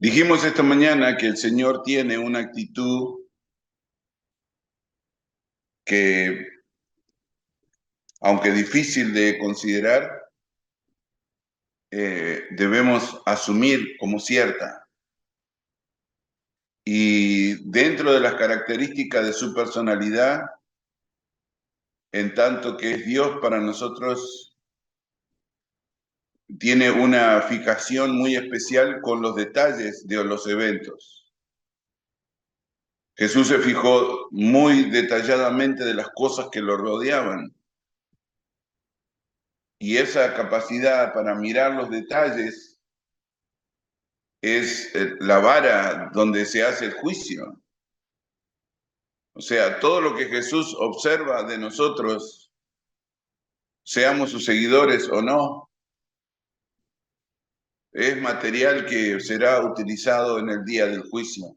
Dijimos esta mañana que el Señor tiene una actitud que, aunque difícil de considerar, debemos asumir como cierta. Y dentro de las características de su personalidad, en tanto que es Dios para nosotros, tiene una fijación muy especial con los detalles de los eventos. Jesús se fijó muy detalladamente de las cosas que lo rodeaban. Y esa capacidad para mirar los detalles es la vara donde se hace el juicio. O sea, todo lo que Jesús observa de nosotros, seamos sus seguidores o no, es material que será utilizado en el día del juicio.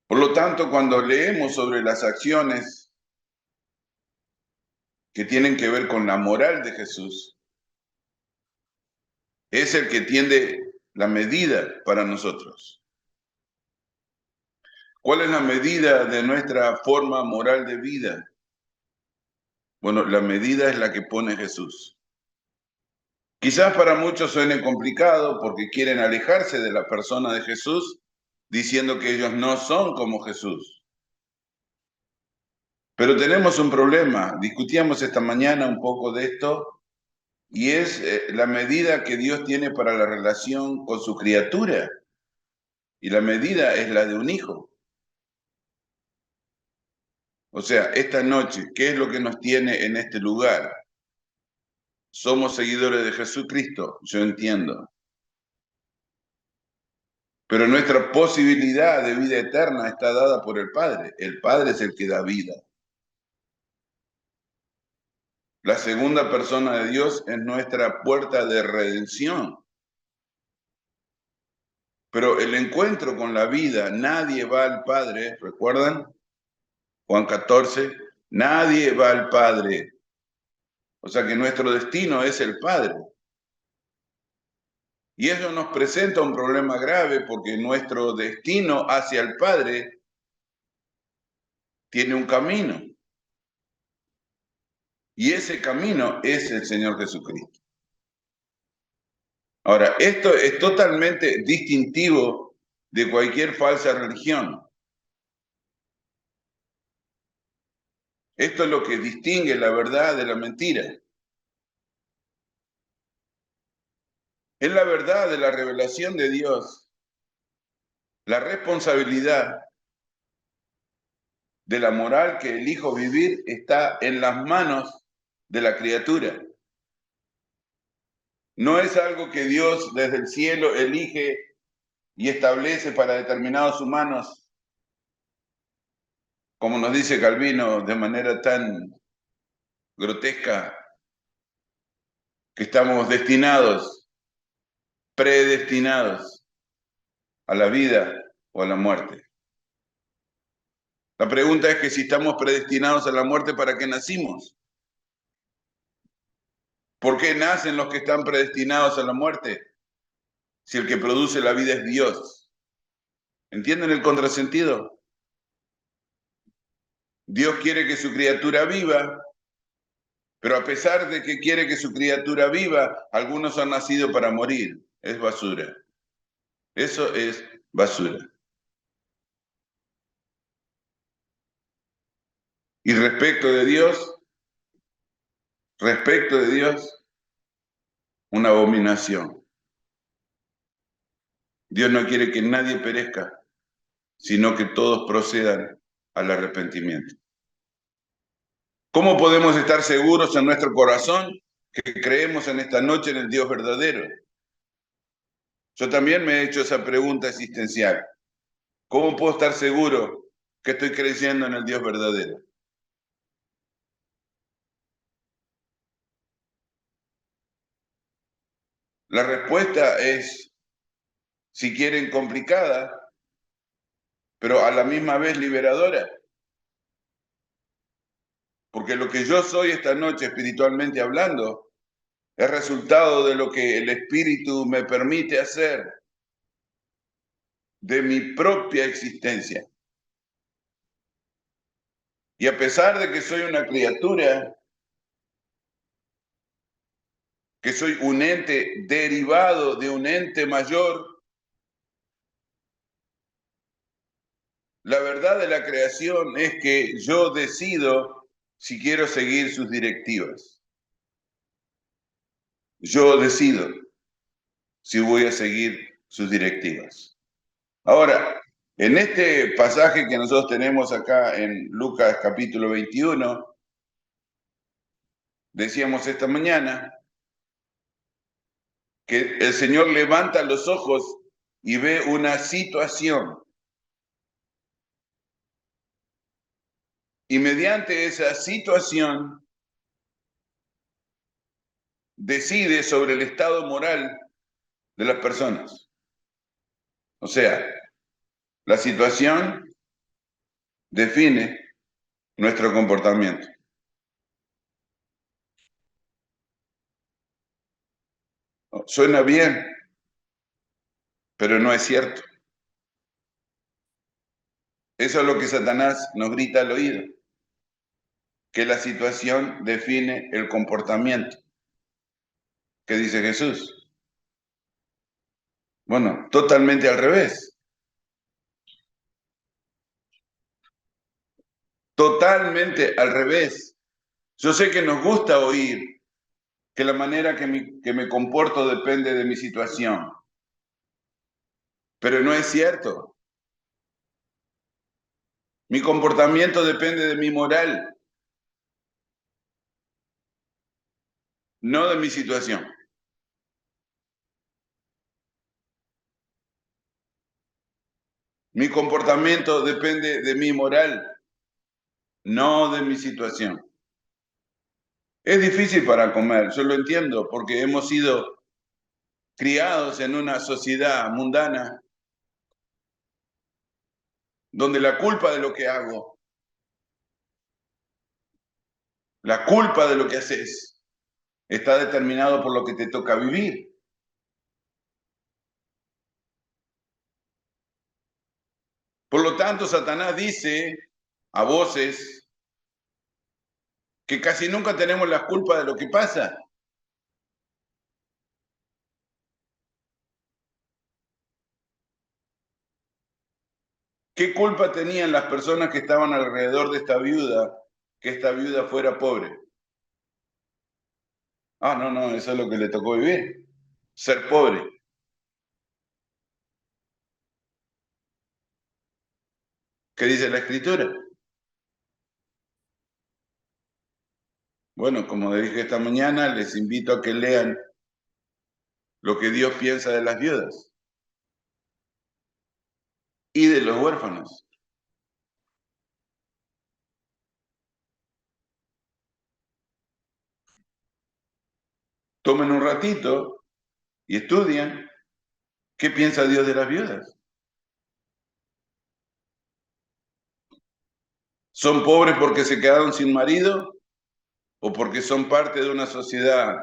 Por lo tanto, cuando leemos sobre las acciones que tienen que ver con la moral de Jesús, es el que tiende la medida para nosotros. ¿Cuál es la medida de nuestra forma moral de vida? Bueno, la medida es la que pone Jesús. Quizás para muchos suene complicado porque quieren alejarse de la persona de Jesús diciendo que ellos no son como Jesús. Pero tenemos un problema. Discutíamos esta mañana un poco de esto y es la medida que Dios tiene para la relación con su criatura. Y la medida es la de un hijo. O sea, esta noche, ¿qué es lo que nos tiene en este lugar? Somos seguidores de Jesucristo, yo entiendo. Pero nuestra posibilidad de vida eterna está dada por el Padre. El Padre es el que da vida. La segunda persona de Dios es nuestra puerta de redención. Pero el encuentro con la vida, nadie va al Padre, ¿recuerdan? Juan 14, nadie va al Padre. O sea que nuestro destino es el Padre. Y eso nos presenta un problema grave porque nuestro destino hacia el Padre tiene un camino. Y ese camino es el Señor Jesucristo. Ahora, esto es totalmente distintivo de cualquier falsa religión. Esto es lo que distingue la verdad de la mentira. Es la verdad de la revelación de Dios. La responsabilidad de la moral que elijo vivir está en las manos de la criatura. No es algo que Dios desde el cielo elige y establece para determinados humanos, como nos dice Calvino de manera tan grotesca, que estamos destinados, predestinados a la vida o a la muerte. La pregunta es que si estamos predestinados a la muerte, ¿para qué nacimos? ¿Por qué nacen los que están predestinados a la muerte? Si el que produce la vida es Dios. ¿Entienden el contrasentido? Dios quiere que su criatura viva, pero a pesar de que quiere que su criatura viva, algunos han nacido para morir. Es basura. Eso es basura. Y respecto de Dios, una abominación. Dios no quiere que nadie perezca, sino que todos procedan al arrepentimiento. ¿Cómo podemos estar seguros en nuestro corazón que creemos en esta noche en el Dios verdadero? Yo también me he hecho esa pregunta existencial. ¿Cómo puedo estar seguro que estoy creyendo en el Dios verdadero? La respuesta es, si quieren, complicada, pero a la misma vez liberadora. Porque lo que yo soy esta noche espiritualmente hablando es resultado de lo que el Espíritu me permite hacer, de mi propia existencia. Y a pesar de que soy una criatura, que soy un ente derivado de un ente mayor, la verdad de la creación es que yo decido si quiero seguir sus directivas. Yo decido si voy a seguir sus directivas. Ahora, en este pasaje que nosotros tenemos acá en Lucas capítulo 21, decíamos esta mañana que el Señor levanta los ojos y ve una situación. Y mediante esa situación decide sobre el estado moral de las personas. O sea, la situación define nuestro comportamiento. Suena bien, pero no es cierto. Eso es lo que Satanás nos grita al oído, que la situación define el comportamiento. ¿Qué dice Jesús? Bueno, totalmente al revés. Totalmente al revés. Yo sé que nos gusta oír que la manera que me comporto depende de mi situación, pero no es cierto. Mi comportamiento depende de mi moral, no de mi situación. Mi comportamiento depende de mi moral, no de mi situación. Es difícil para comer, yo lo entiendo, porque hemos sido criados en una sociedad mundana donde la culpa de lo que hago, la culpa de lo que haces, está determinado por lo que te toca vivir. Por lo tanto, Satanás dice a voces que casi nunca tenemos la culpa de lo que pasa. ¿Qué culpa tenían las personas que estaban alrededor de esta viuda que esta viuda fuera pobre? Ah, no, no, eso es lo que le tocó vivir, ser pobre. ¿Qué dice la Escritura? Bueno, como dije esta mañana, les invito a que lean lo que Dios piensa de las viudas y de los huérfanos. Tomen un ratito y estudien qué piensa Dios de las viudas. ¿Son pobres porque se quedaron sin marido o porque son parte de una sociedad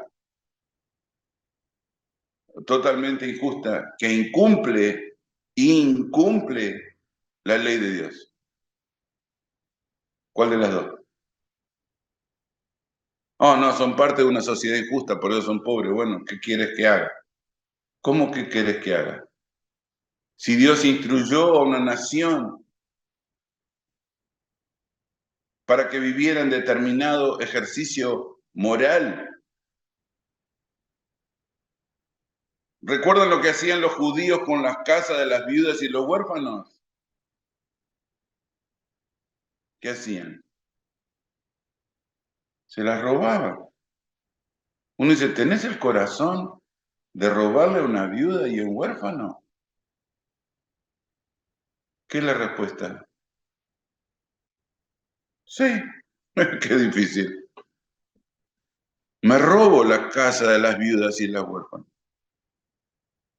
totalmente injusta que incumple la ley de Dios? ¿Cuál de las dos? Oh, no, son parte de una sociedad injusta, por eso son pobres. Bueno, ¿qué quieres que haga? ¿Cómo que quieres que haga? Si Dios instruyó a una nación para que viviera en determinado ejercicio moral. ¿Recuerdan lo que hacían los judíos con las casas de las viudas y los huérfanos? ¿Qué hacían? Se las robaban. Uno dice, ¿tenés el corazón de robarle a una viuda y a un huérfano? ¿Qué es la respuesta? Sí, qué difícil. Me robo la casa de las viudas y las huérfanas.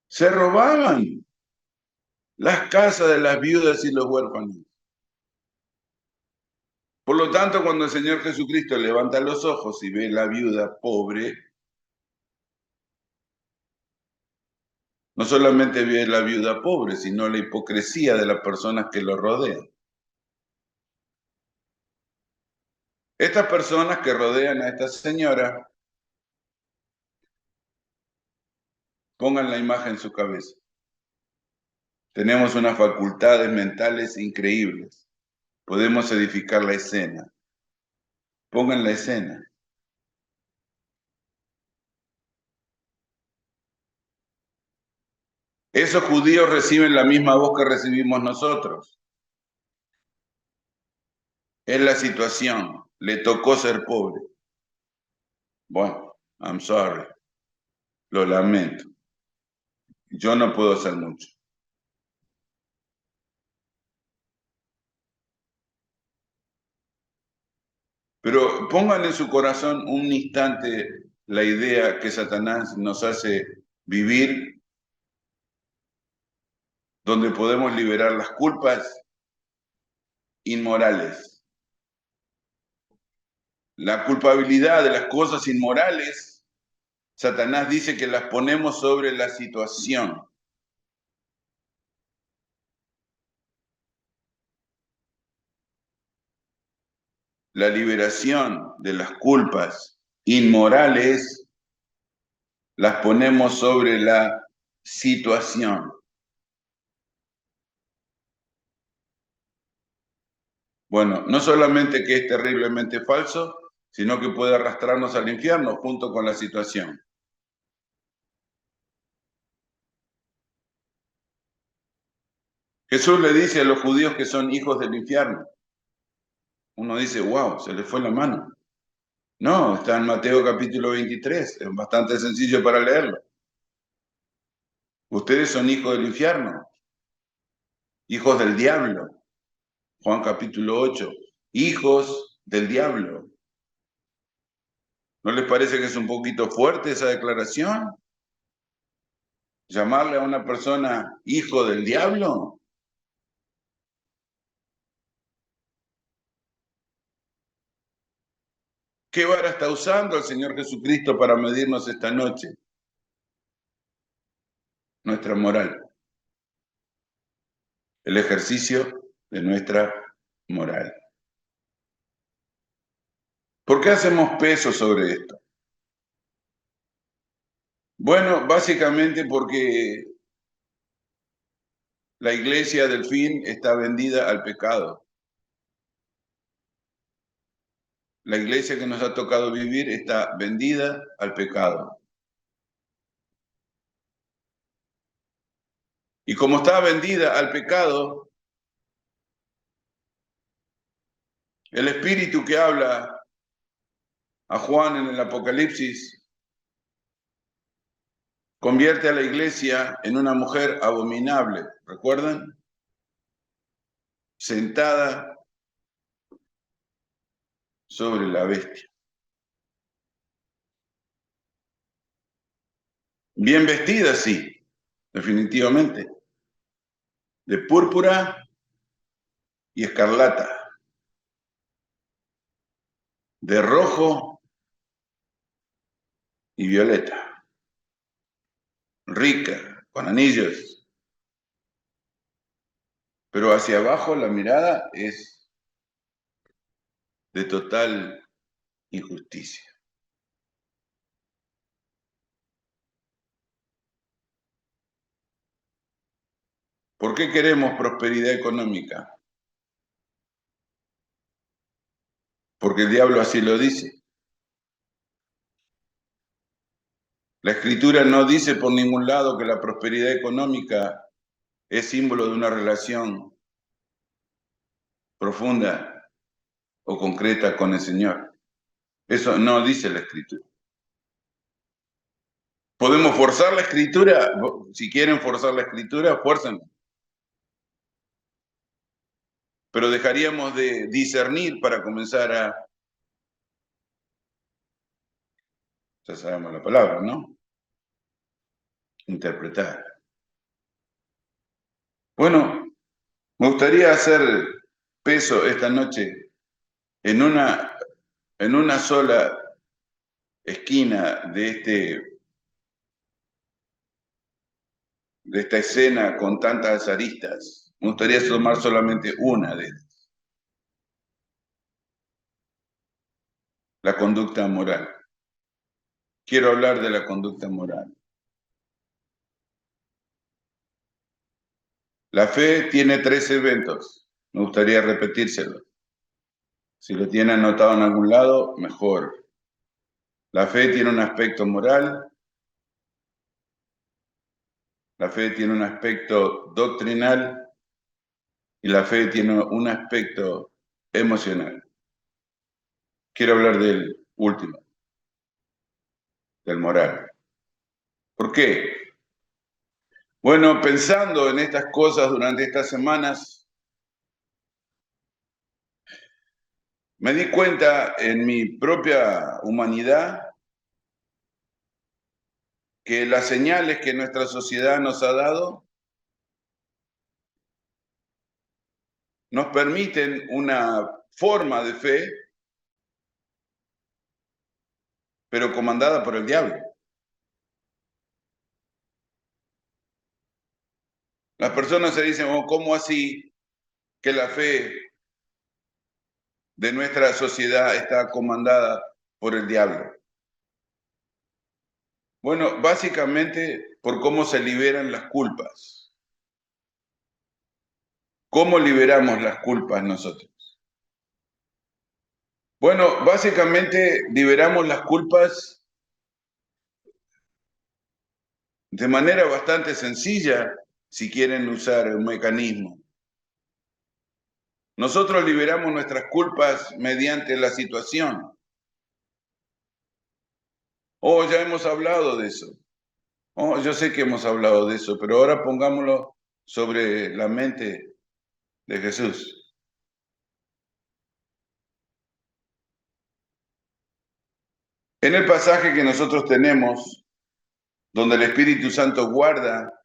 Se robaban las casas de las viudas y los huérfanos. Por lo tanto, cuando el Señor Jesucristo levanta los ojos y ve la viuda pobre, No solamente ve la viuda pobre, sino la hipocresía de las personas que lo rodean. Estas personas que rodean a esta señora, pongan la imagen en su cabeza. Tenemos unas facultades mentales increíbles. Podemos edificar la escena. Pongan la escena. Esos judíos reciben la misma voz que recibimos nosotros. Es la situación. Le tocó ser pobre. Bueno, I'm sorry. Lo lamento. Yo no puedo hacer mucho. Pero pongan en su corazón un instante la idea que Satanás nos hace vivir, donde podemos liberar las culpas inmorales. La culpabilidad de las cosas inmorales, Satanás dice que las ponemos sobre la situación. La liberación de las culpas inmorales las ponemos sobre la situación. Bueno, no solamente que es terriblemente falso, sino que puede arrastrarnos al infierno junto con la situación. Jesús le dice a los judíos que son hijos del infierno. Uno dice, wow, se le fue la mano. No, está en Mateo capítulo 23, es bastante sencillo para leerlo. Ustedes son hijos del infierno, hijos del diablo. Juan capítulo 8, hijos del diablo. ¿No les parece que es un poquito fuerte esa declaración? ¿Llamarle a una persona hijo del diablo? ¿Qué vara está usando el Señor Jesucristo para medirnos esta noche? Nuestra moral. El ejercicio de nuestra moral. ¿Por qué hacemos peso sobre esto? Bueno, básicamente porque la iglesia del fin está vendida al pecado. La iglesia que nos ha tocado vivir está vendida al pecado. Y como está vendida al pecado, el espíritu que habla a Juan en el Apocalipsis convierte a la iglesia en una mujer abominable, ¿recuerdan? Sentada sobre la bestia. Bien vestida, sí, definitivamente. De púrpura y escarlata. De rojo y violeta. Rica, con anillos. Pero hacia abajo la mirada es de total injusticia. ¿Por qué queremos prosperidad económica? Porque el diablo así lo dice. La escritura no dice por ningún lado que la prosperidad económica es símbolo de una relación profunda o concreta con el Señor. Eso no dice la escritura. ¿Podemos forzar la escritura? Si quieren forzar la escritura, fuércenla. Pero dejaríamos de discernir para comenzar a, ya sabemos la palabra, ¿no? Interpretar. Bueno, me gustaría hacer peso esta noche en una sola esquina de de esta escena con tantas aristas. Me gustaría tomar solamente una de ellas. La conducta moral. Quiero hablar de la conducta moral. La fe tiene 3 eventos. Me gustaría repetírselo. Si lo tiene anotado en algún lado, mejor. La fe tiene un aspecto moral, la fe tiene un aspecto doctrinal y la fe tiene un aspecto emocional. Quiero hablar del último, del moral. ¿Por qué? Bueno, pensando en estas cosas durante estas semanas, me di cuenta en mi propia humanidad que las señales que nuestra sociedad nos ha dado nos permiten una forma de fe, pero comandada por el diablo. Las personas se dicen, oh, ¿cómo así que la fe de nuestra sociedad está comandada por el diablo? Bueno, básicamente por cómo se liberan las culpas. ¿Cómo liberamos las culpas nosotros? Bueno, básicamente liberamos las culpas de manera bastante sencilla, si quieren usar un mecanismo. Nosotros liberamos nuestras culpas mediante la situación. Oh, ya hemos hablado de eso. Oh, yo sé que hemos hablado de eso, pero ahora pongámoslo sobre la mente de Jesús. En el pasaje que nosotros tenemos, donde el Espíritu Santo guarda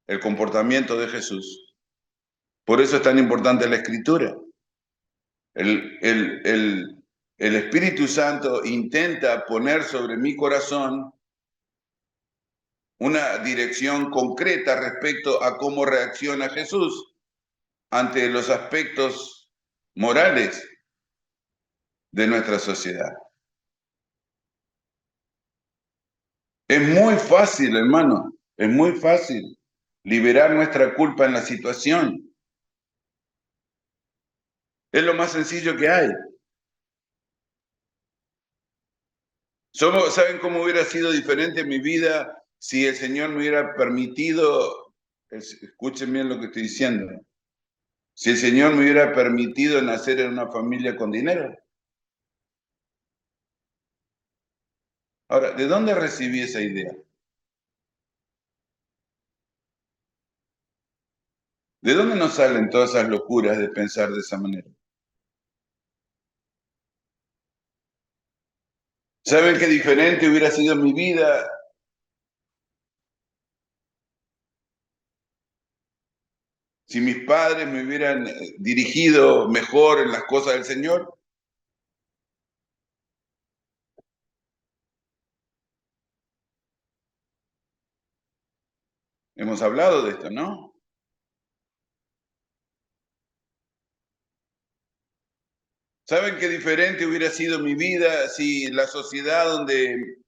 el comportamiento de Jesús, por eso es tan importante la Escritura. El Espíritu Santo intenta poner sobre mi corazón una dirección concreta respecto a cómo reacciona Jesús ante los aspectos morales de nuestra sociedad. Es muy fácil, hermano, es muy fácil liberar nuestra culpa en la situación. Es lo más sencillo que hay. ¿Saben cómo hubiera sido diferente mi vida si el Señor me hubiera permitido, escuchen bien lo que estoy diciendo, si el Señor me hubiera permitido nacer en una familia con dinero? Ahora, ¿de dónde recibí esa idea? ¿De dónde nos salen todas esas locuras de pensar de esa manera? ¿Saben qué diferente hubiera sido mi vida si mis padres me hubieran dirigido mejor en las cosas del Señor? Hemos hablado de esto, ¿no? ¿Saben qué diferente hubiera sido mi vida si la sociedad donde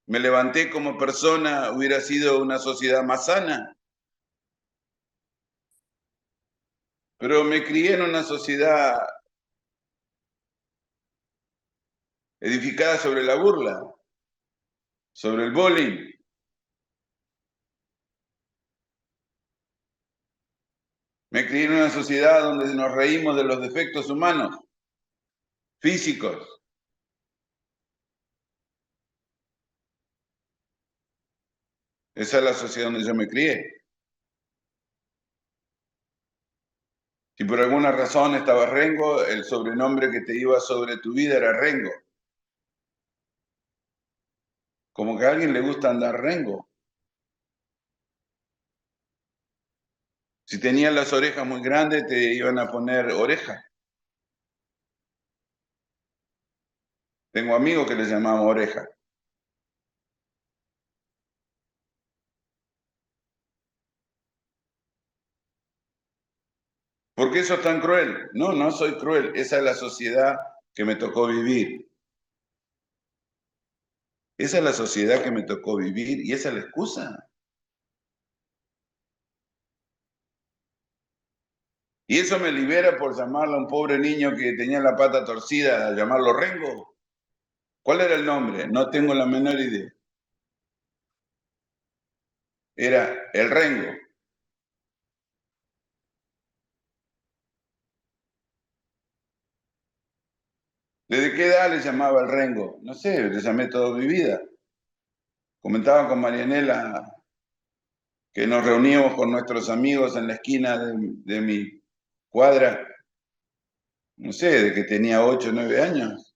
me levanté como persona hubiera sido una sociedad más sana? Pero me crié en una sociedad edificada sobre la burla, sobre el bullying. Me crié en una sociedad donde nos reímos de los defectos humanos, físicos. Esa es la sociedad donde yo me crié. Si por alguna razón estaba Rengo, el sobrenombre que te iba sobre tu vida era Rengo. Como que a alguien le gusta andar Rengo. Si tenías las orejas muy grandes, te iban a poner oreja. Tengo amigos que les llamamos oreja. ¿Por qué sos tan cruel? No, no soy cruel. Esa es la sociedad que me tocó vivir. Esa es la sociedad que me tocó vivir y esa es la excusa. Y eso me libera por llamarlo a un pobre niño que tenía la pata torcida, a llamarlo Rengo. ¿Cuál era el nombre? No tengo la menor idea. Era el Rengo. ¿Desde qué edad le llamaba el Rengo? No sé, le llamé toda mi vida. Comentaba con Marianela que nos reuníamos con nuestros amigos en la esquina de mi cuadra, no sé, de que tenía 8 o 9 años.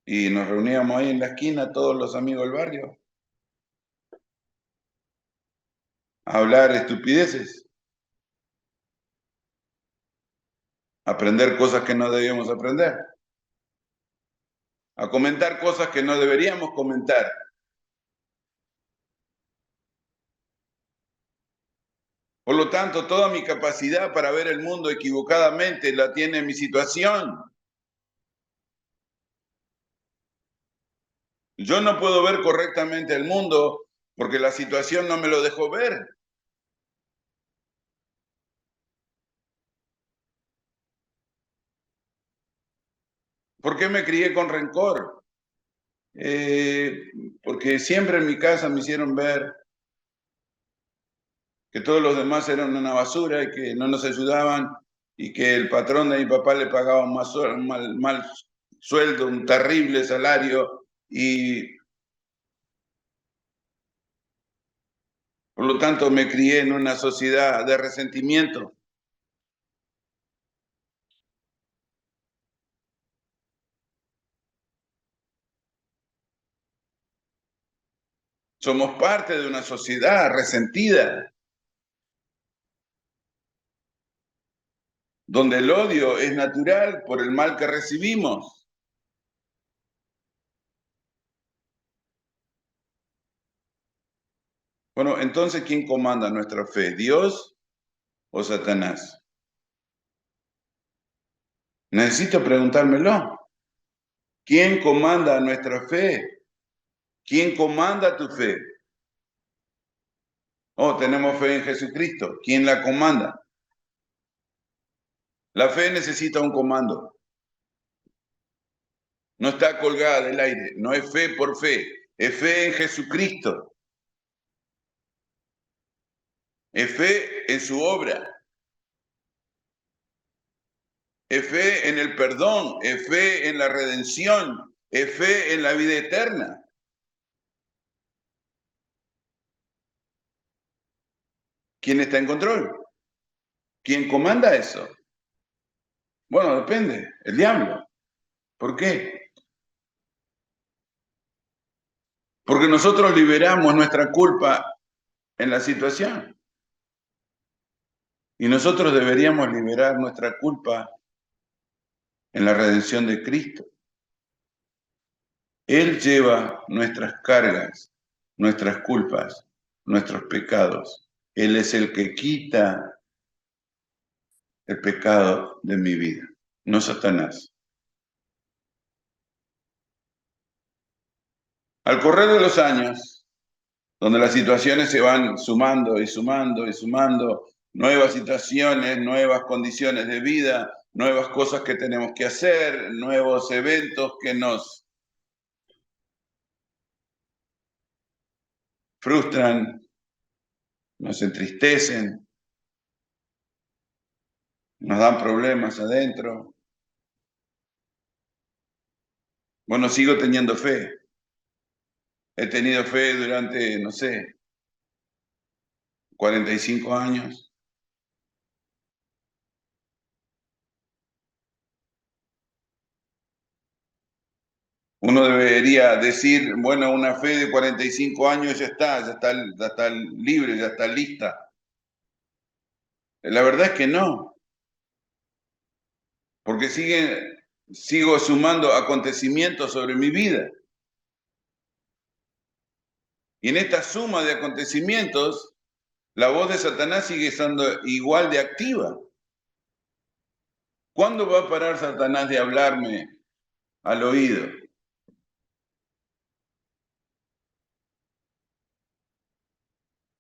Y nos reuníamos ahí en la esquina todos los amigos del barrio a hablar estupideces, a aprender cosas que no debíamos aprender, a comentar cosas que no deberíamos comentar. Por lo tanto, toda mi capacidad para ver el mundo equivocadamente la tiene mi situación. Yo no puedo ver correctamente el mundo porque la situación no me lo dejó ver. ¿Por qué me crié con rencor? Porque siempre en mi casa me hicieron ver que todos los demás eran una basura y que no nos ayudaban y que el patrón de mi papá le pagaba un mal sueldo, un terrible salario y por lo tanto me crié en una sociedad de resentimiento. Somos parte de una sociedad resentida, donde el odio es natural por el mal que recibimos. Bueno, entonces, ¿quién comanda nuestra fe? ¿Dios o Satanás? Necesito preguntármelo. ¿Quién comanda nuestra fe? ¿Quién comanda tu fe? Oh, tenemos fe en Jesucristo. ¿Quién la comanda? La fe necesita un comando. No está colgada del aire. No es fe por fe. Es fe en Jesucristo. Es fe en su obra. Es fe en el perdón. Es fe en la redención. Es fe en la vida eterna. ¿Quién está en control? ¿Quién comanda eso? Bueno, depende. El diablo. ¿Por qué? Porque nosotros liberamos nuestra culpa en la situación. Y nosotros deberíamos liberar nuestra culpa en la redención de Cristo. Él lleva nuestras cargas, nuestras culpas, nuestros pecados. Él es el que quita el pecado de mi vida, no Satanás. Al correr de los años, donde las situaciones se van sumando y sumando y sumando, nuevas situaciones, nuevas condiciones de vida, nuevas cosas que tenemos que hacer, nuevos eventos que nos frustran, nos entristecen, nos dan problemas adentro. Bueno, sigo teniendo fe. He tenido fe durante, no sé, 45 años. Uno debería decir, bueno, una fe de 45 años ya está libre, ya está lista. La verdad es que no, porque sigo sumando acontecimientos sobre mi vida. Y en esta suma de acontecimientos la voz de Satanás sigue siendo igual de activa. ¿Cuándo va a parar Satanás de hablarme al oído?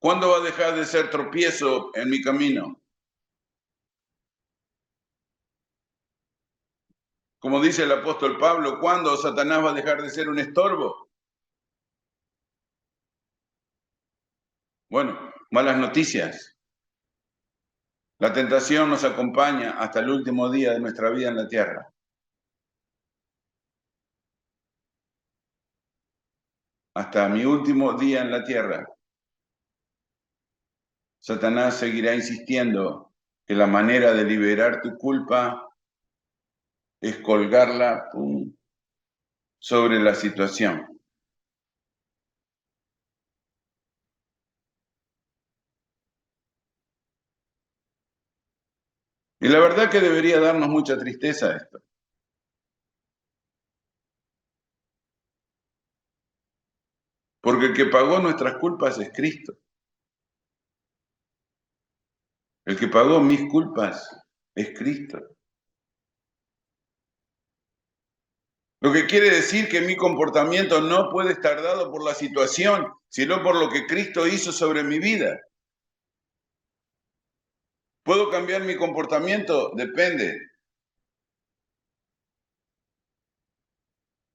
¿Cuándo va a dejar de ser tropiezo en mi camino? Como dice el apóstol Pablo, ¿cuándo Satanás va a dejar de ser un estorbo? Bueno, malas noticias. La tentación nos acompaña hasta el último día de nuestra vida en la tierra. Hasta mi último día en la tierra, Satanás seguirá insistiendo que la manera de liberar tu culpa es colgarla sobre la situación. Y la verdad que debería darnos mucha tristeza esto. Porque el que pagó nuestras culpas es Cristo. El que pagó mis culpas es Cristo. Lo que quiere decir que mi comportamiento no puede estar dado por la situación, sino por lo que Cristo hizo sobre mi vida. ¿Puedo cambiar mi comportamiento? Depende.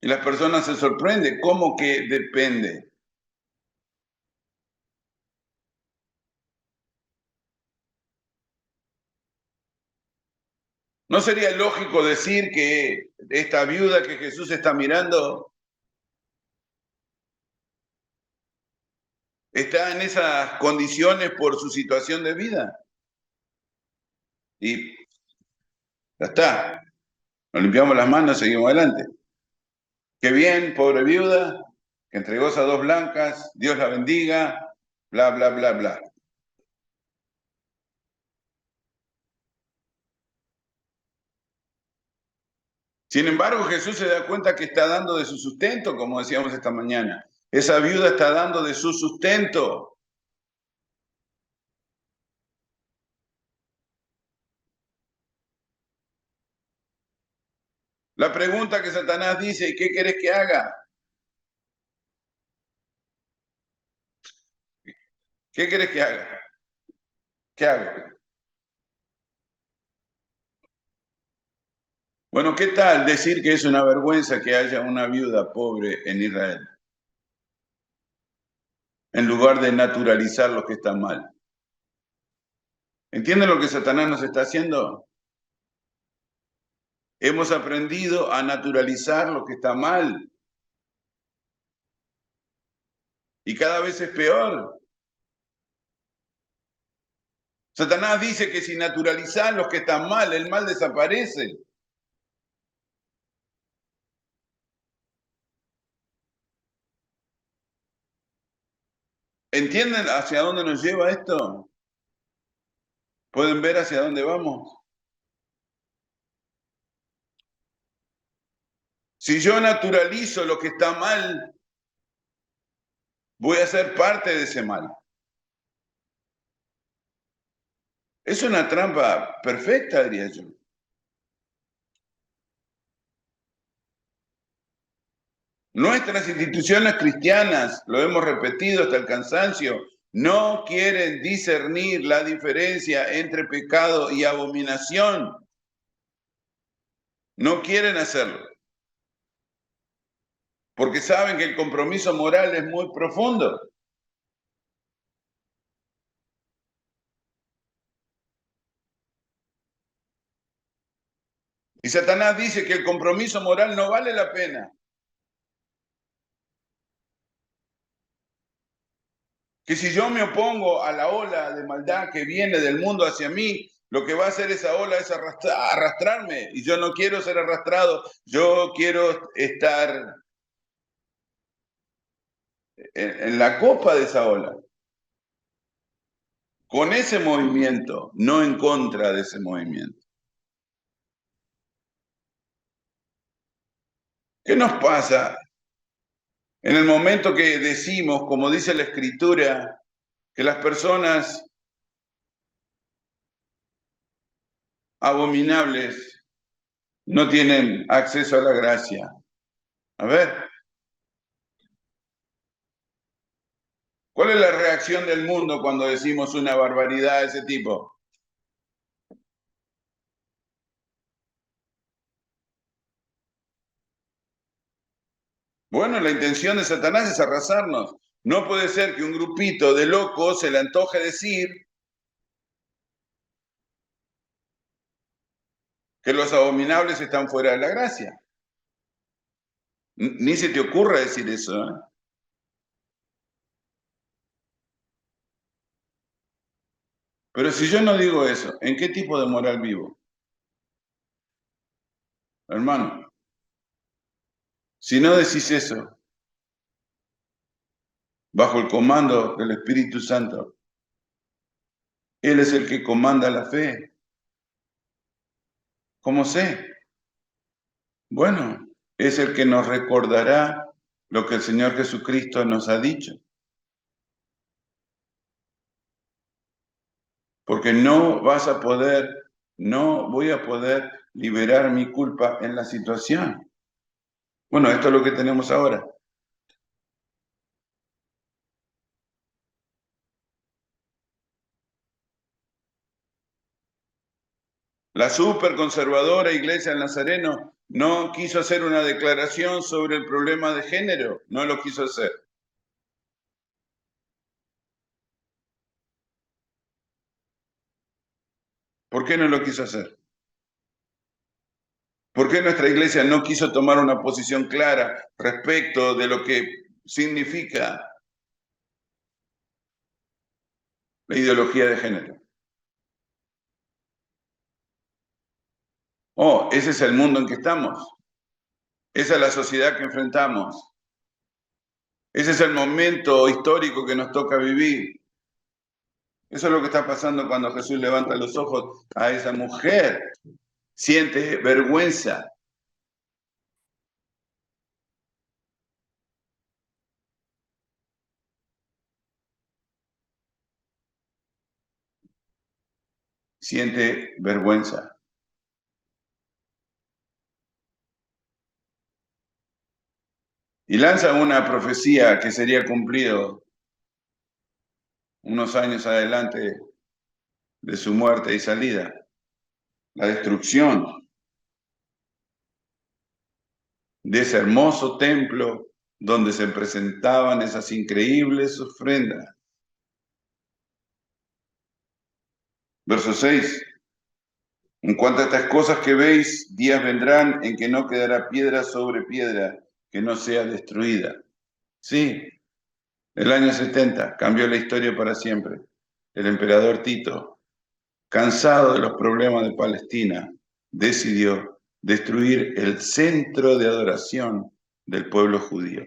Y las personas se sorprenden. ¿Cómo que depende? ¿No sería lógico decir que esta viuda que Jesús está mirando está en esas condiciones por su situación de vida? Y ya está. Nos limpiamos las manos y seguimos adelante. Qué bien, pobre viuda, que entregó esas dos blancas, Dios la bendiga, bla, bla, bla, bla. Sin embargo, Jesús se da cuenta que está dando de su sustento, como decíamos esta mañana. Esa viuda está dando de su sustento. La pregunta que Satanás dice, ¿qué querés que haga? ¿Qué querés que haga? ¿Qué hago? Bueno, ¿qué tal decir que es una vergüenza que haya una viuda pobre en Israel? En lugar de naturalizar lo que está mal. ¿Entienden lo que Satanás nos está haciendo? Hemos aprendido a naturalizar lo que está mal. Y cada vez es peor. Satanás dice que si naturalizás lo que está mal, el mal desaparece. ¿Entienden hacia dónde nos lleva esto? ¿Pueden ver hacia dónde vamos? Si yo naturalizo lo que está mal, voy a ser parte de ese mal. Es una trampa perfecta, diría yo. Nuestras instituciones cristianas, lo hemos repetido hasta el cansancio, no quieren discernir la diferencia entre pecado y abominación. No quieren hacerlo. Porque saben que el compromiso moral es muy profundo. Y Satanás dice que el compromiso moral no vale la pena. Que si yo me opongo a la ola de maldad que viene del mundo hacia mí, lo que va a hacer esa ola es arrastrarme. Y yo no quiero ser arrastrado, yo quiero estar en la copa de esa ola. Con ese movimiento, no en contra de ese movimiento. ¿Qué nos pasa en el momento que decimos, como dice la Escritura, que las personas abominables no tienen acceso a la gracia? A ver, ¿cuál es la reacción del mundo cuando decimos una barbaridad de ese tipo? Bueno, la intención de Satanás es arrasarnos. No puede ser que un grupito de locos se le antoje decir que los abominables están fuera de la gracia. Ni se te ocurra decir eso, ¿eh? Pero si yo no digo eso, ¿en qué tipo de moral vivo? Hermano, si no decís eso, bajo el comando del Espíritu Santo, Él es el que comanda la fe. ¿Cómo sé? Bueno, es el que nos recordará lo que el Señor Jesucristo nos ha dicho. Porque no vas a poder, no voy a poder liberar mi culpa en la situación. Bueno, esto es lo que tenemos ahora. La superconservadora Iglesia del Nazareno no quiso hacer una declaración sobre el problema de género, no lo quiso hacer. ¿Por qué no lo quiso hacer? ¿Por qué nuestra iglesia no quiso tomar una posición clara respecto de lo que significa la ideología de género? Oh, ese es el mundo en que estamos. Esa es la sociedad que enfrentamos. Ese es el momento histórico que nos toca vivir. Eso es lo que está pasando cuando Jesús levanta los ojos a esa mujer. Siente vergüenza. Siente vergüenza. Y lanza una profecía que sería cumplido unos años adelante de su muerte y salida. La destrucción de ese hermoso templo donde se presentaban esas increíbles ofrendas. Verso 6. En cuanto a estas cosas que veis, días vendrán en que no quedará piedra sobre piedra que no sea destruida. Sí, el año 70 cambió la historia para siempre. El emperador Tito, cansado de los problemas de Palestina, decidió destruir el centro de adoración del pueblo judío.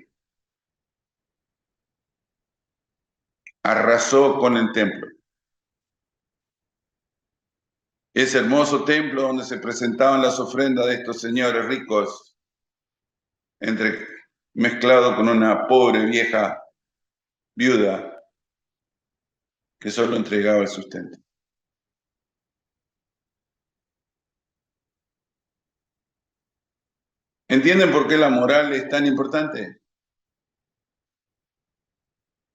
Arrasó con el templo. Ese hermoso templo donde se presentaban las ofrendas de estos señores ricos, mezclado con una pobre vieja viuda que solo entregaba el sustento. ¿Entienden por qué la moral es tan importante?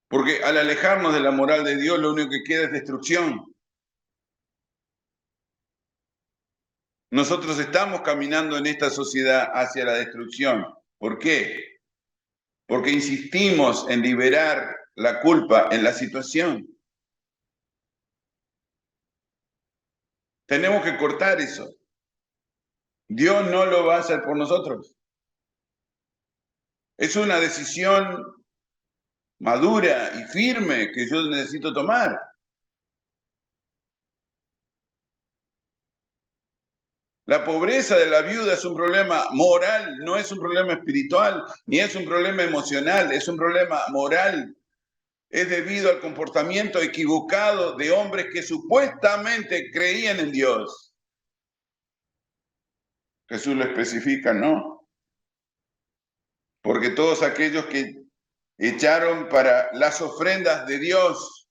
Porque al alejarnos de la moral de Dios, lo único que queda es destrucción. Nosotros estamos caminando en esta sociedad hacia la destrucción. ¿Por qué? Porque insistimos en liberar la culpa en la situación. Tenemos que cortar eso. Dios no lo va a hacer por nosotros. Es una decisión madura y firme que yo necesito tomar. La pobreza de la viuda es un problema moral, no es un problema espiritual, ni es un problema emocional, es un problema moral. Es debido al comportamiento equivocado de hombres que supuestamente creían en Dios. Jesús lo especifica, ¿no? Porque todos aquellos que echaron para las ofrendas de Dios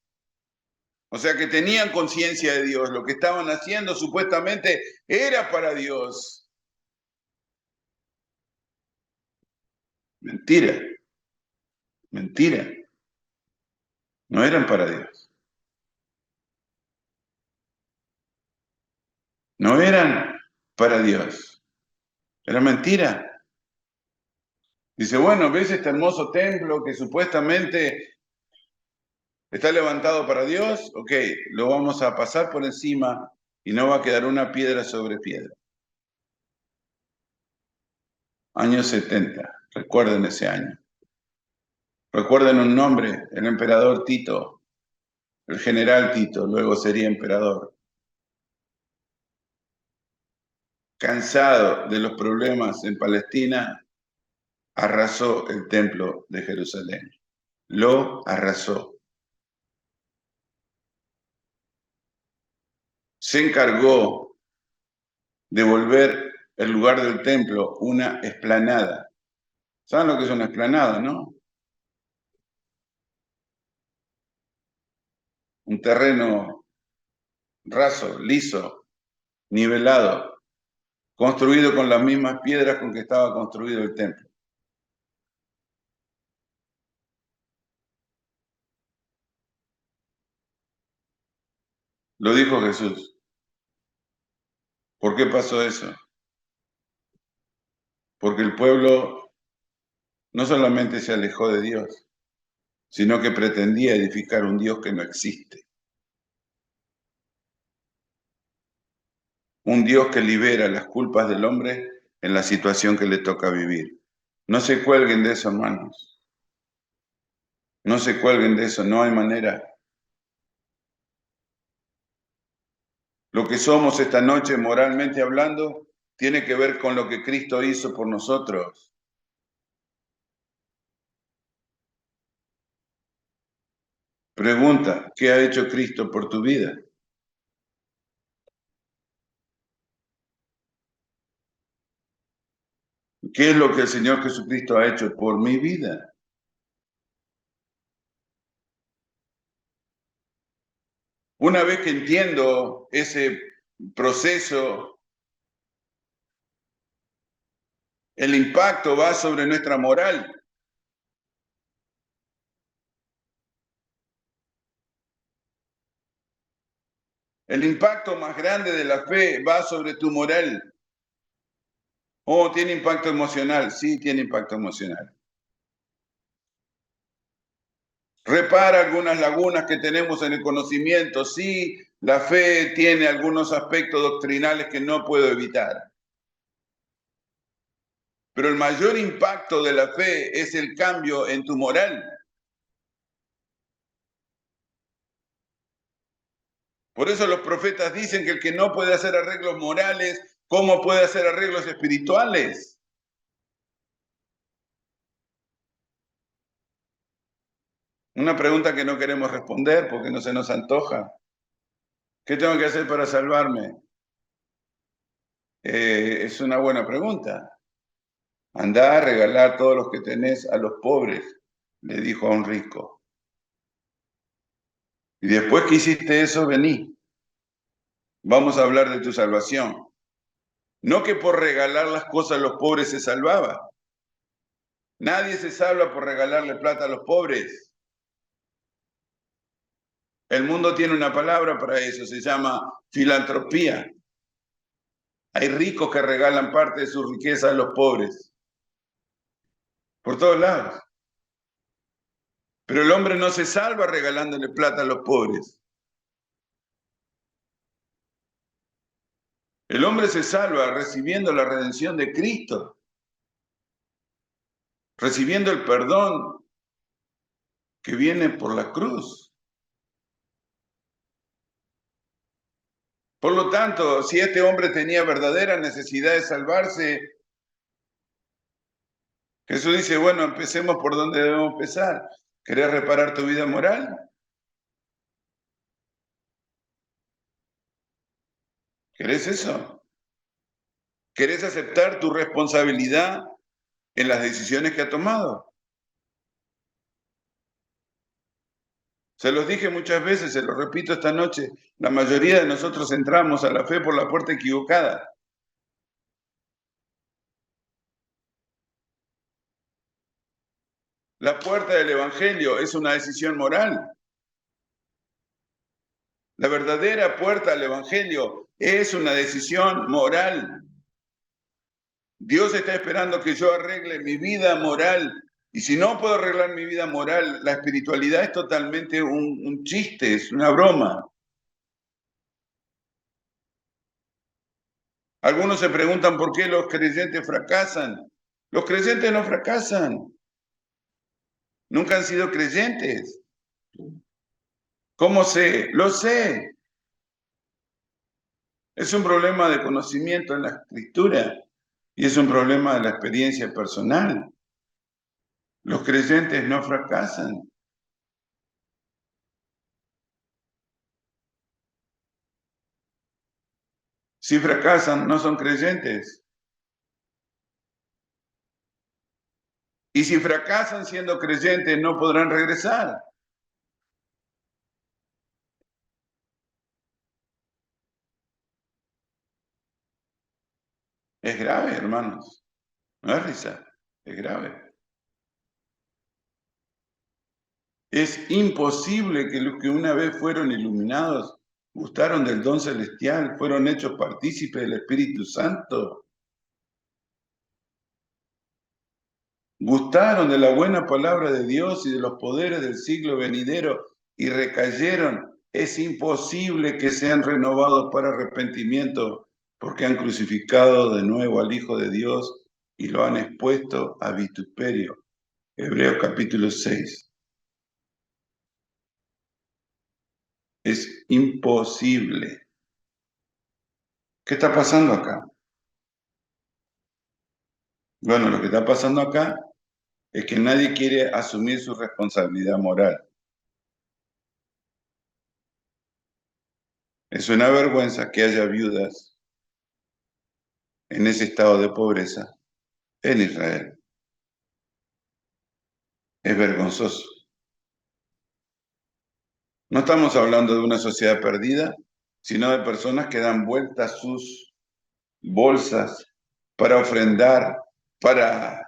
O sea que tenían conciencia de Dios. Lo que estaban haciendo supuestamente era para Dios. Mentira, mentira. No eran para Dios. No eran para Dios. Era mentira. Dice, bueno, ¿ves este hermoso templo que supuestamente está levantado para Dios? Ok, lo vamos a pasar por encima y no va a quedar una piedra sobre piedra. Años 70, recuerden ese año. Recuerden un nombre, el emperador Tito, el general Tito, luego sería emperador. Cansado de los problemas en Palestina, arrasó el templo de Jerusalén. Lo arrasó. Se encargó de volver el lugar del templo una explanada. ¿Saben lo que es una explanada, no? Un terreno raso, liso, nivelado, construido con las mismas piedras con que estaba construido el templo. Lo dijo Jesús. ¿Por qué pasó eso? Porque el pueblo no solamente se alejó de Dios, sino que pretendía edificar un Dios que no existe. Un Dios que libera las culpas del hombre en la situación que le toca vivir. No se cuelguen de eso, hermanos. No se cuelguen de eso, no hay manera. Lo que somos esta noche, moralmente hablando, tiene que ver con lo que Cristo hizo por nosotros. Pregunta, ¿qué ha hecho Cristo por tu vida? ¿Qué es lo que el Señor Jesucristo ha hecho por mi vida? Una vez que entiendo ese proceso, el impacto va sobre nuestra moral. El impacto más grande de la fe va sobre tu moral. Oh, ¿tiene impacto emocional? Sí, tiene impacto emocional. Repara algunas lagunas que tenemos en el conocimiento. Sí, la fe tiene algunos aspectos doctrinales que no puedo evitar. Pero el mayor impacto de la fe es el cambio en tu moral. Por eso los profetas dicen que el que no puede hacer arreglos morales, ¿cómo puede hacer arreglos espirituales? Una pregunta que no queremos responder porque no se nos antoja. ¿Qué tengo que hacer para salvarme? Es una buena pregunta. Andá a regalar todos los que tenés a los pobres, le dijo a un rico. Y después que hiciste eso, vení. Vamos a hablar de tu salvación. No que por regalar las cosas a los pobres se salvaba. Nadie se salva por regalarle plata a los pobres. El mundo tiene una palabra para eso, se llama filantropía. Hay ricos que regalan parte de su riqueza a los pobres, por todos lados. Pero el hombre no se salva regalándole plata a los pobres. El hombre se salva recibiendo la redención de Cristo, recibiendo el perdón que viene por la cruz. Por lo tanto, si este hombre tenía verdadera necesidad de salvarse, Jesús dice, bueno, empecemos por donde debemos empezar. ¿Querés reparar tu vida moral? ¿Querés eso? ¿Querés aceptar tu responsabilidad en las decisiones que ha tomado? Se los dije muchas veces, se los repito esta noche, la mayoría de nosotros entramos a la fe por la puerta equivocada. La puerta del Evangelio es una decisión moral. La verdadera puerta al Evangelio es una decisión moral. Dios está esperando que yo arregle mi vida moral. Y si no puedo arreglar mi vida moral, la espiritualidad es totalmente un chiste, es una broma. Algunos se preguntan por qué los creyentes fracasan. Los creyentes no fracasan. Nunca han sido creyentes. ¿Cómo sé? Lo sé. Es un problema de conocimiento en la escritura y es un problema de la experiencia personal. Los creyentes no fracasan. Si fracasan, no son creyentes. Y si fracasan siendo creyentes, no podrán regresar. Es grave, hermanos. No es risa, es grave. Es imposible que los que una vez fueron iluminados, gustaron del don celestial, fueron hechos partícipes del Espíritu Santo, gustaron de la buena palabra de Dios y de los poderes del siglo venidero y recayeron. Es imposible que sean renovados para arrepentimiento porque han crucificado de nuevo al Hijo de Dios y lo han expuesto a vituperio. Hebreos capítulo 6. Es imposible. ¿Qué está pasando acá? Bueno, lo que está pasando acá es que nadie quiere asumir su responsabilidad moral. Es una vergüenza que haya viudas en ese estado de pobreza en Israel. Es vergonzoso. No estamos hablando de una sociedad perdida, sino de personas que dan vueltas sus bolsas para ofrendar, para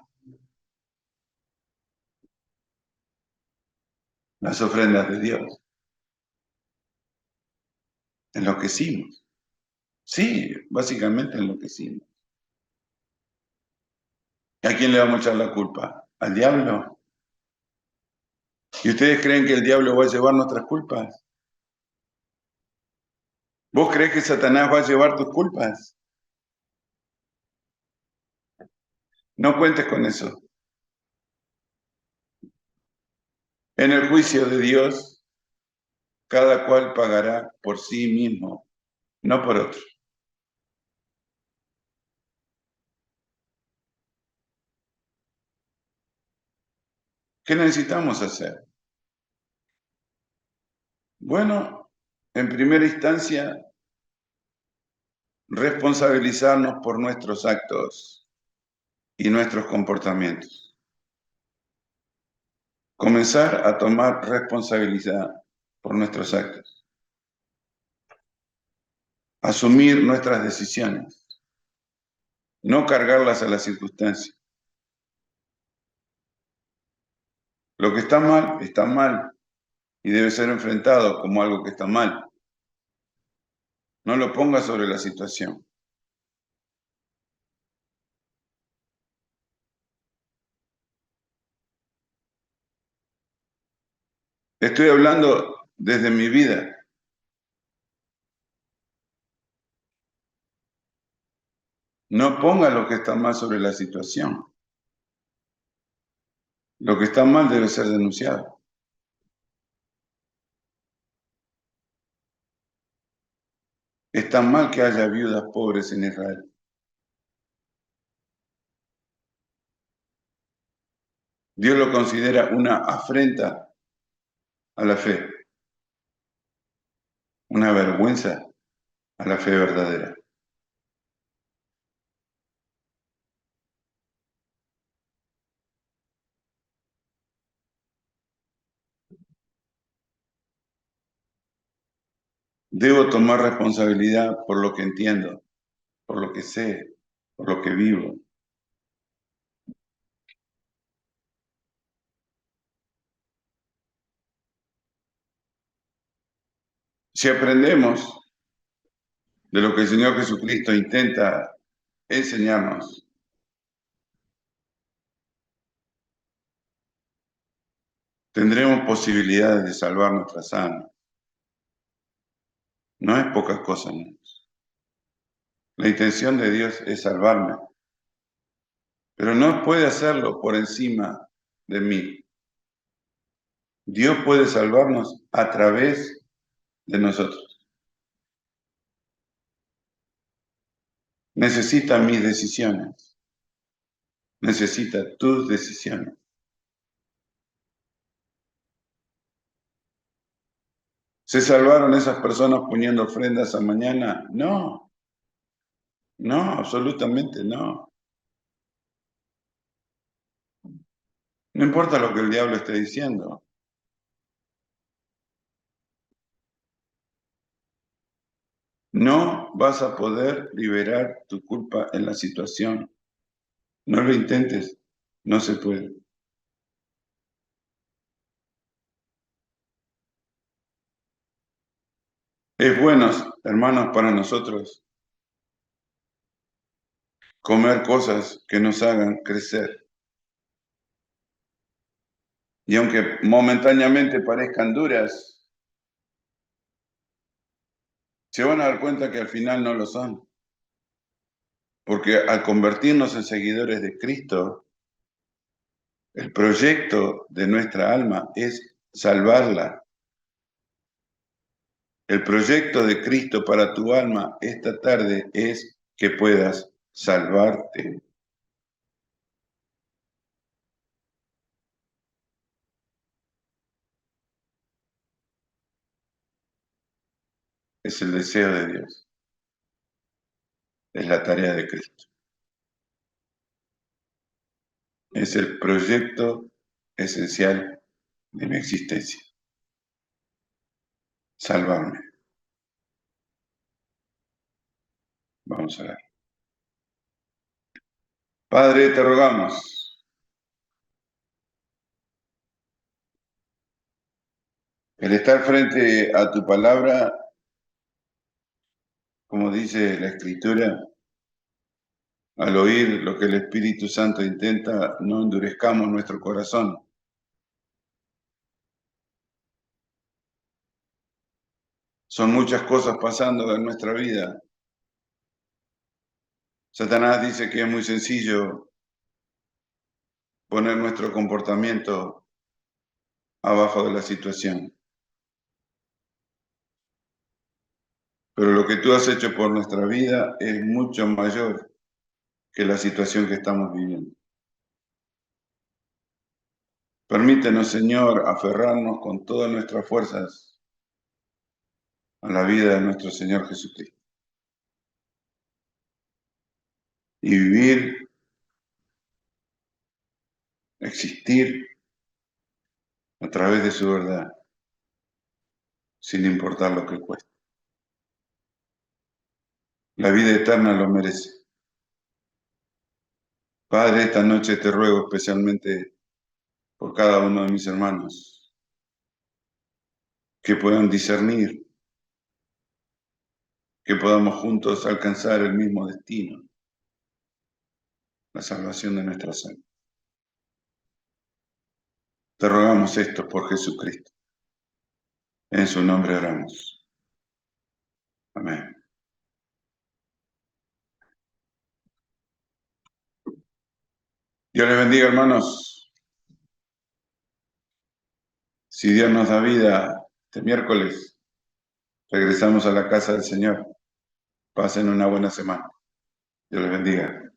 las ofrendas de Dios. Enloquecimos. Sí, básicamente enloquecimos. ¿A quién le vamos a echar la culpa? ¿Al diablo? ¿Y ustedes creen que el diablo va a llevar nuestras culpas? ¿Vos crees que Satanás va a llevar tus culpas? No cuentes con eso. En el juicio de Dios, cada cual pagará por sí mismo, no por otro. ¿Qué necesitamos hacer? Bueno, en primera instancia, responsabilizarnos por nuestros actos y nuestros comportamientos. Comenzar a tomar responsabilidad por nuestros actos. Asumir nuestras decisiones. No cargarlas a las circunstancias. Lo que está mal y debe ser enfrentado como algo que está mal. No lo pongas sobre la situación. Estoy hablando desde mi vida. No pongas lo que está mal sobre la situación. Lo que está mal debe ser denunciado. Está mal que haya viudas pobres en Israel. Dios lo considera una afrenta a la fe, una vergüenza a la fe verdadera. Debo tomar responsabilidad por lo que entiendo, por lo que sé, por lo que vivo. Si aprendemos de lo que el Señor Jesucristo intenta enseñarnos, tendremos posibilidades de salvar nuestras almas. No es poca cosa, ¿no? La intención de Dios es salvarme, pero no puede hacerlo por encima de mí. Dios puede salvarnos a través de nosotros. Necesita mis decisiones, necesita tus decisiones. ¿Se salvaron esas personas poniendo ofrendas a mañana? No, no, absolutamente no. No importa lo que el diablo esté diciendo. No vas a poder liberar tu culpa en la situación. No lo intentes, no se puede. Es bueno, hermanos, para nosotros comer cosas que nos hagan crecer. Y aunque momentáneamente parezcan duras, se van a dar cuenta que al final no lo son. Porque al convertirnos en seguidores de Cristo, el proyecto de nuestra alma es salvarla. El proyecto de Cristo para tu alma esta tarde es que puedas salvarte. Es el deseo de Dios. Es la tarea de Cristo. Es el proyecto esencial de mi existencia. Salvarme. Vamos a ver. Padre, te rogamos el estar frente a tu palabra, como dice la Escritura, al oír lo que el Espíritu Santo intenta, no endurezcamos nuestro corazón. Son muchas cosas pasando en nuestra vida. Satanás dice que es muy sencillo poner nuestro comportamiento abajo de la situación. Pero lo que tú has hecho por nuestra vida es mucho mayor que la situación que estamos viviendo. Permítenos, Señor, aferrarnos con todas nuestras fuerzas a la vida de nuestro Señor Jesucristo y vivir, existir a través de su verdad, sin importar lo que cueste. La vida eterna lo merece. Padre, esta noche te ruego especialmente por cada uno de mis hermanos, que puedan discernir, que podamos juntos alcanzar el mismo destino, la salvación de nuestras almas. Te rogamos esto por Jesucristo. En su nombre oramos. Amén. Dios les bendiga, hermanos. Si Dios nos da vida, este miércoles regresamos a la casa del Señor. Pasen una buena semana. Dios les bendiga.